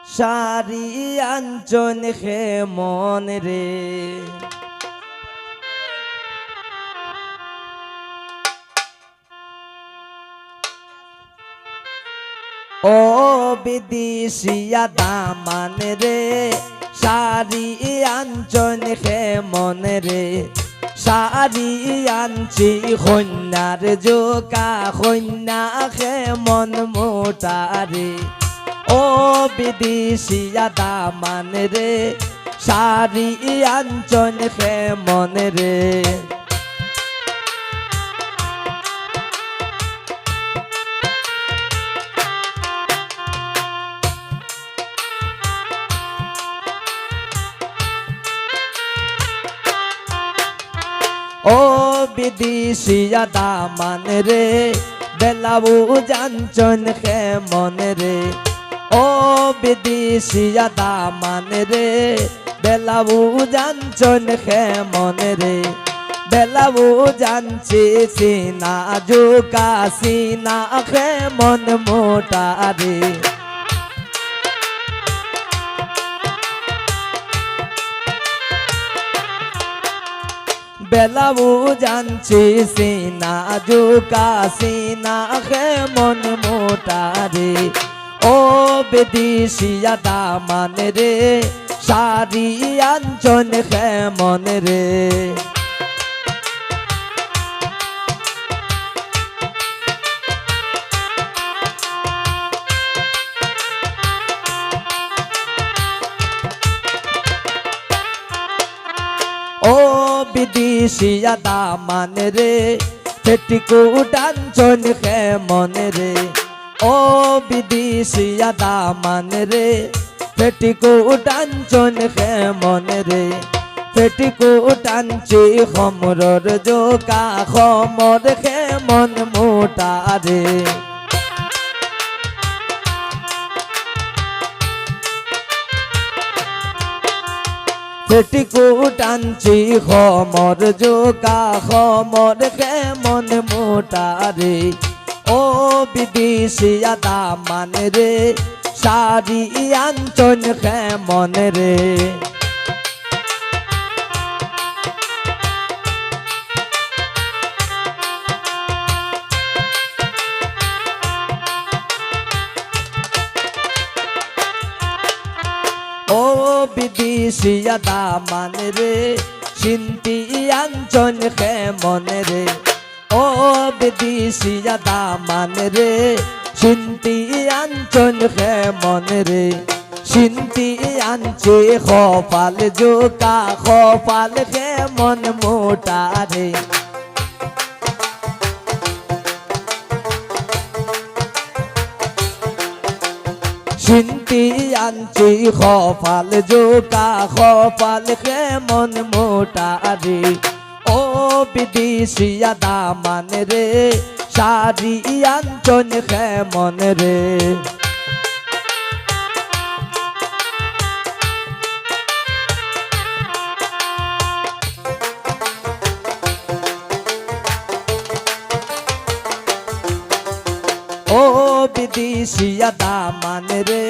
শাড়ি আঞ্চন খে মন রে ও বিদেশিয়া দামান রে শাড়ি আঞ্চন খে মন রে শাড়ি আনছি কন্যার জোকা কন্যা খে মন মোটা রে ও বিদেশিয়া দামান রে শাড়ি আঞ্চন খে মন রে ও বিদেশিয়া দামান রে বেলাবু জানচন খে মন রে ও বিদেশিয়া দামান রে বেলাবু জানচন খে মন রে বেলাবু জানছি সিনা জোকা সিনা খে মন মোটা রে বেলাবু জানছি সিনা জোকা সিনা খে মন মোটা রে ও বিদেশিয়া দামান রে শাড়ি আঞ্চন খে মন রে ও বিদেশিয়া দামান রে পেটিকুট আঞ্চন খে মন রে ও বিদেশিয়া দামান রে পেটিকুট আঞ্চন খে মন রে পেটিকুট আনছি খমরর জোকা খমর খে মন মোটা রে পেটিকুট আনছি খমর জোকা খমর খে মন মোটা রে ও বিদেশিয়া দামান রে শাড়ি আঞ্চন খে মন রে ও বিদেশিয়া দামান রে সিন্তি আঞ্চন খে মন রে ও বিদেশিয়া দামান রে সিন্তি আঞ্চন খে মন রে সিন্তি আনছে খপাল জোকা খপাল খে মন মোটা রে সিন্তি আনছি খপাল জোকা খপাল খে মন মোটা রে ও বিদেশিয়া দামান রে শাড়ি আঞ্চন খে মন রে ও বিদেশিয়া দামান রে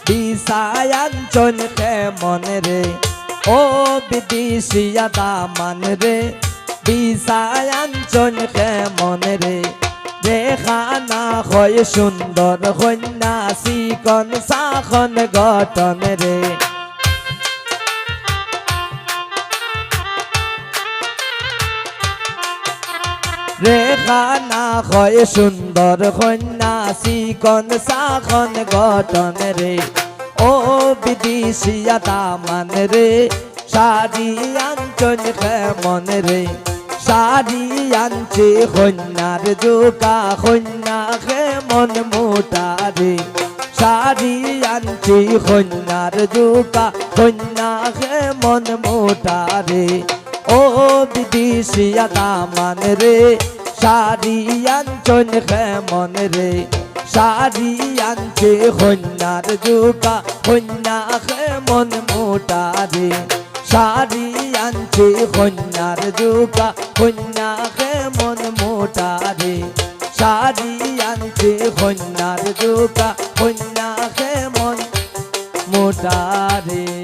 বিসায় আঞ্চন খে মন রে ও বিদেশিয়া দামান রে বিসায় আঞ্চন খে মন রে দেখানা হয় সুন্দর কন্যা চিকন চাখন গঠন রে রেখানা হয় সুন্দর কন্যা চিকন চাখন গঠন রে ও বিদেশিয়া দামান রে শাড়ি আঞ্চন খে মন রে শাড়ি আনছে কন্যার জোকা কন্যা খে মন মোটা রে শাড়ি আনছে কন্যার জোকা কন্যা খে মন মোটা রে ও বিদেশিয়া দামান রে শাড়ি আঞ্চন খে মন রে শাড়ি আনছে কন্যার জোকা কন্যা খে মন মোটা রে শাড়ি আনছে কন্যার জোকা কন্যা খে মন মোটা রে শাড়ি আনছে কন্যার জোকা কন্যা খে মন মোটারে